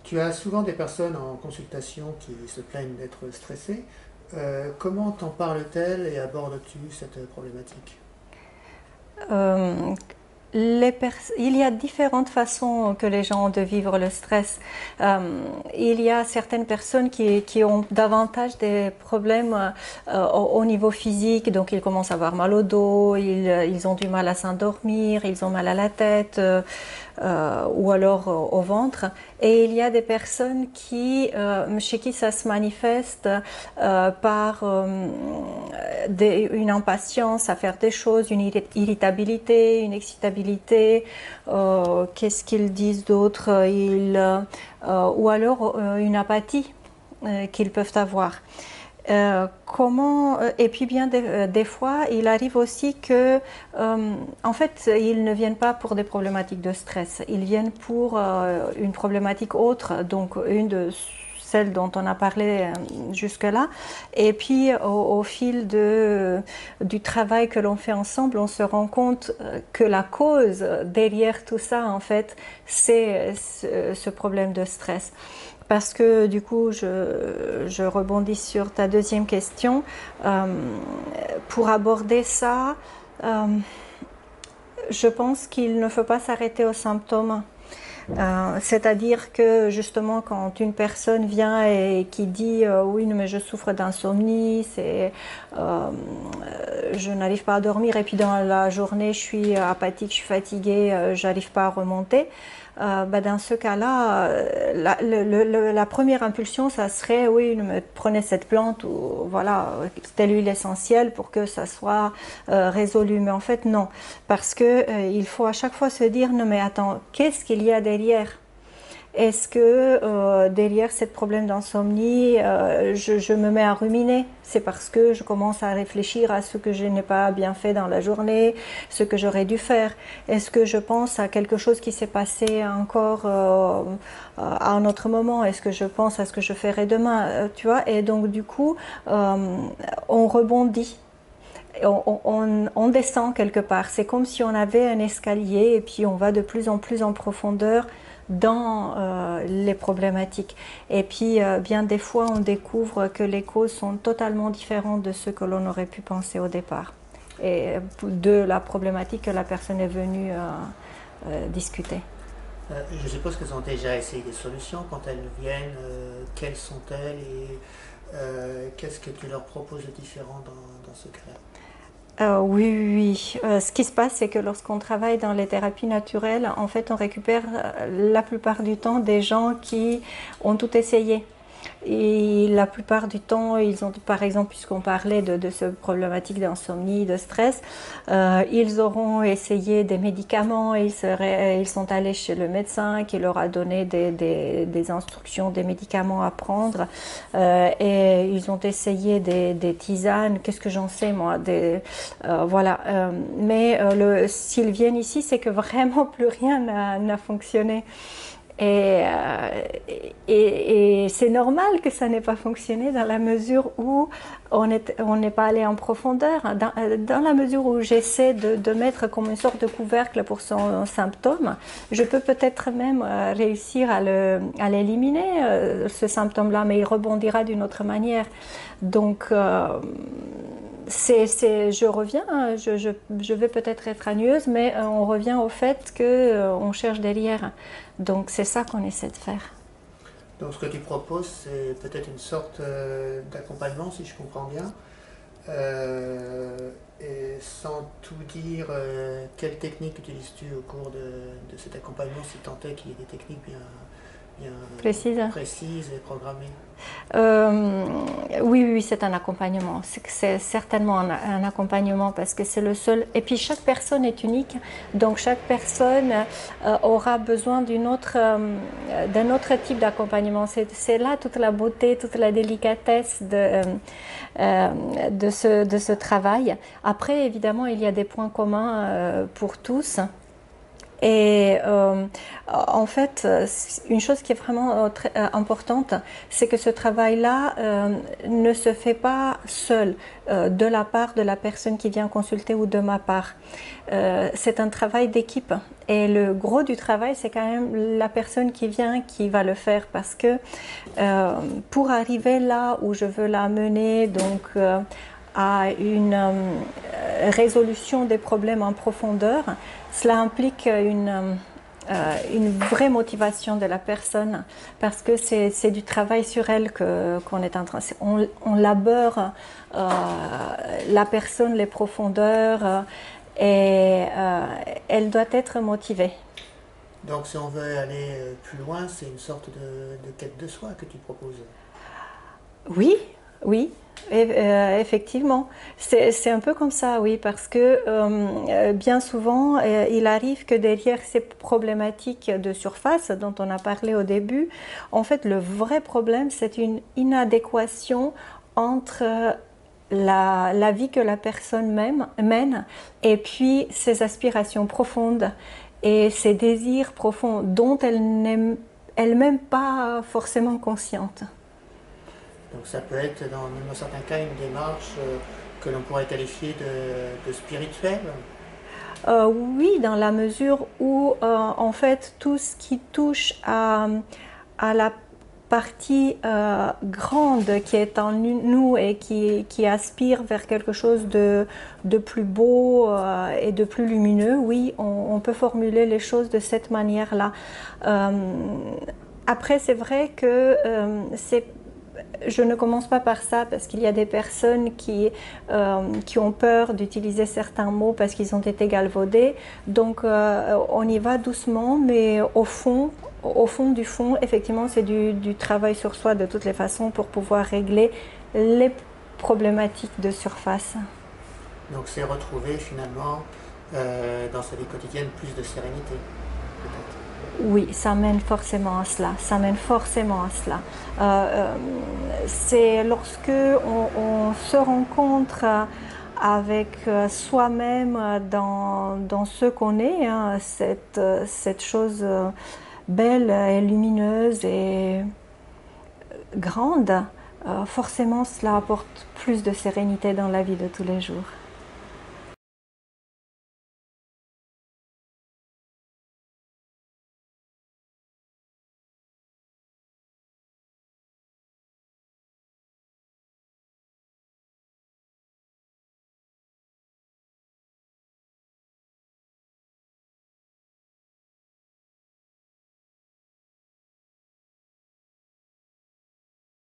Tu as souvent des personnes en consultation qui se plaignent d'être stressées. Comment t'en parle-t-elle et abordes-tu cette problématique? Euh, il y a différentes façons que les gens ont de vivre le stress. Il y a certaines personnes qui ont davantage des problèmes au niveau physique, donc ils commencent à avoir mal au dos, ils ont du mal à s'endormir, ils ont mal à la tête. Ou alors au ventre. Et il y a des personnes chez qui ça se manifeste par une impatience à faire des choses, une irritabilité, une excitabilité. Qu'est-ce qu'ils disent d'autre? Ou alors une apathie qu'ils peuvent avoir. Et puis bien des fois, il arrive aussi que, en fait, ils ne viennent pas pour des problématiques de stress, ils viennent pour une problématique autre, donc une de celles dont on a parlé jusque-là. Et puis, au fil du travail que l'on fait ensemble, on se rend compte que la cause derrière tout ça, en fait, c'est ce problème de stress. Parce que du coup, je rebondis sur ta deuxième question. Euh, pour aborder ça, euh, je pense qu'il ne faut pas s'arrêter aux symptômes. C'est-à-dire que justement quand une personne vient et qui dit oui mais je souffre d'insomnie, je n'arrive pas à dormir et puis dans la journée je suis apathique, je suis fatiguée, j'arrive pas à remonter. Dans ce cas-là, la première impulsion, ça serait oui, prenez cette plante ou voilà, telle huile essentielle pour que ça soit résolu. Mais en fait, non, parce que il faut à chaque fois se dire non, mais attends, qu'est-ce qu'il y a derrière? Est-ce que derrière ce problème d'insomnie, je me mets à ruminer? C'est parce que je commence à réfléchir à ce que je n'ai pas bien fait dans la journée, ce que j'aurais dû faire. Est-ce que je pense à quelque chose qui s'est passé encore à un autre moment? Est-ce que je pense à ce que je ferai demain? Tu vois? Et donc du coup, on rebondit. On descend quelque part. C'est comme si on avait un escalier et puis on va de plus en plus en profondeur dans les problématiques. Et puis, bien des fois, on découvre que les causes sont totalement différentes de ce que l'on aurait pu penser au départ et de la problématique que la personne est venue discuter. Je suppose qu'elles ont déjà essayé des solutions quand elles viennent. Quelles sont-elles et qu'est-ce que tu leur proposes de différent dans ce cas-là? Oui, oui, oui. Ce qui se passe, c'est que lorsqu'on travaille dans les thérapies naturelles, en fait, on récupère la plupart du temps des gens qui ont tout essayé. Et la plupart du temps, ils ont, par exemple, puisqu'on parlait de ce problématique d'insomnie, de stress, ils auront essayé des médicaments, ils sont allés chez le médecin qui leur a donné des instructions, des médicaments à prendre, et ils ont essayé des tisanes, qu'est-ce que j'en sais moi, voilà. S'ils viennent ici, c'est que vraiment plus rien n'a fonctionné. Et, euh, et c'est normal que ça n'ait pas fonctionné dans la mesure où on n'est pas allé en profondeur. Dans la mesure où j'essaie de mettre comme une sorte de couvercle pour son symptôme, je peux peut-être même réussir à l'éliminer, ce symptôme-là, mais il rebondira d'une autre manière. Donc, je reviens, je vais peut-être être annueuse, mais on revient au fait qu'on cherche derrière. Donc c'est ça qu'on essaie de faire. Donc ce que tu proposes, c'est peut-être une sorte d'accompagnement, si je comprends bien. Et sans tout dire, quelle technique utilises-tu au cours de cet accompagnement, si tant est qu'il y ait des techniques bien Précise. précises et programmées? Oui, oui, oui, c'est un accompagnement. C'est certainement un accompagnement parce que c'est le seul. Et puis chaque personne est unique, donc chaque personne aura besoin d'un autre type d'accompagnement. C'est là toute la beauté, toute la délicatesse de ce travail. Après, évidemment, il y a des points communs pour tous. Et en fait, une chose qui est vraiment très importante, c'est que ce travail-là ne se fait pas seul de la part de la personne qui vient consulter ou de ma part. C'est un travail d'équipe Et le gros du travail, c'est quand même la personne qui vient qui va le faire parce que pour arriver là où je veux la mener, donc à une résolution des problèmes en profondeur, cela implique une vraie motivation de la personne parce que c'est du travail sur elle qu'on est en train. On labeur la personne, les profondeurs et elle doit être motivée. Donc si on veut aller plus loin, c'est une sorte de quête de soi que tu proposes. Oui, oui, effectivement. C'est un peu comme ça, oui, parce que bien souvent, il arrive que derrière ces problématiques de surface dont on a parlé au début, en fait, le vrai problème, c'est une inadéquation entre la vie que la personne mène et puis ses aspirations profondes et ses désirs profonds dont elle n'est elle-même pas forcément consciente. Donc ça peut être dans certains cas une démarche que l'on pourrait qualifier de spirituelle. Oui, dans la mesure où en fait tout ce qui touche à la partie grande qui est en nous et qui aspire vers quelque chose de plus beau et de plus lumineux, oui, on peut formuler les choses de cette manière-là. Après, c'est vrai que je ne commence pas par ça parce qu'il y a des personnes qui ont peur d'utiliser certains mots parce qu'ils ont été galvaudés. Donc on y va doucement, mais au fond du fond, effectivement, c'est du travail sur soi de toutes les façons pour pouvoir régler les problématiques de surface. Donc c'est retrouver finalement dans sa vie quotidienne plus de sérénité, peut-être. Oui, ça mène forcément à cela. Ça mène forcément à cela. C'est lorsque on se rencontre avec soi-même dans ce qu'on est, hein, cette chose belle et lumineuse et grande, forcément cela apporte plus de sérénité dans la vie de tous les jours.